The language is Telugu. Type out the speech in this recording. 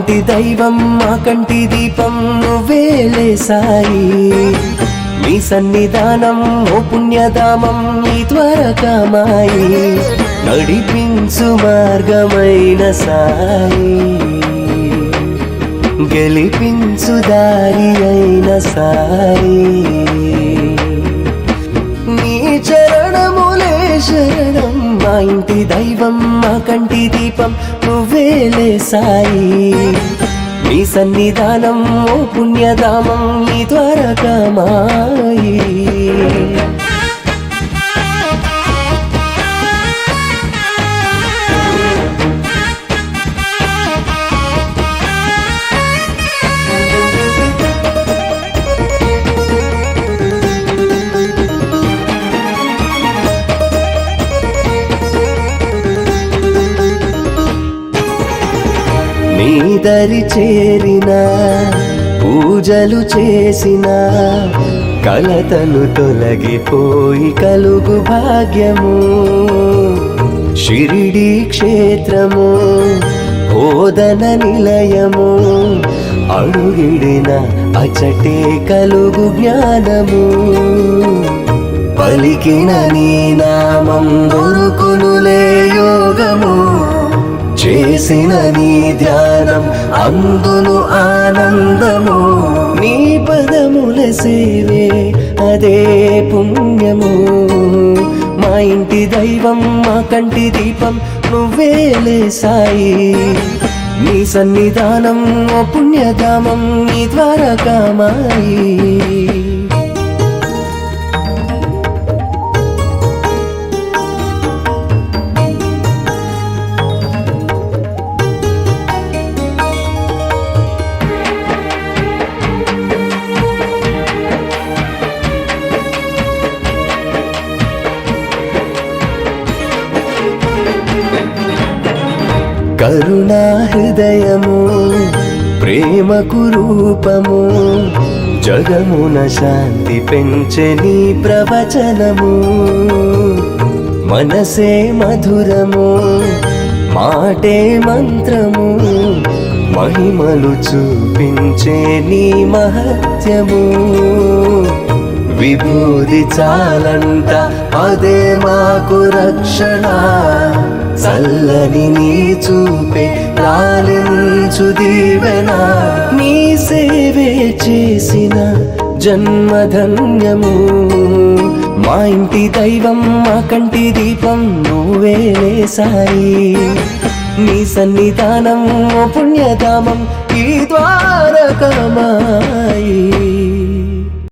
ఇంటి దైవం మా కంటి దీపం నువ్వేలే సాయి నీ సన్నిధానం ఓ పుణ్యధామం నీ ద్వారకామాయి నడిపించు మార్గమైన సాయి గెలిపించు దారి అయిన సాయి నీ చరణములే శరణం మా ఇంటి దైవం మా కంటి దీపం నువ్వేలే సాయి నీ సన్నిధానం ఓ పుణ్యధామం నీ ద్వారకామాయి నీ దరి చేరిన పూజలు చేసిన కలతలు తొలగిపోయి కలుగు భాగ్యము షిరిడి క్షేత్రము బోధన నిలయము అడుగిడిన అచటే కలుగు జ్ఞానము పలికిన నీ నామం దొరుకునులే యోగము చేసిన నీ ధ్యానం అందును ఆనందము నీ పదముల సేవే అదే పుణ్యము మా ఇంటి దైవం మా కంటి దీపం నువ్వేలే సాయి నీ సన్నిధానం ఓ పుణ్యధామం నీ ద్వారకామాయి కరుణా హృదయము ప్రేమకు రూపము జగమున శాంతి పెంచే నీ ప్రవచనము మనసే మధురము మాటే మంత్రము మహిమలు చూపించే నీ మహత్యము విభూది చాలంట అదే మాకు రక్షణ చల్లని నీ చూపే లాలించు దీవెన నీ సేవే చేసిన జన్మధన్యము మా ఇంటి దైవం మా కంటి దీపం నువ్వేలే సాయి నీ సన్నిధానం పుణ్యధామం ఈ ద్వారకామాయి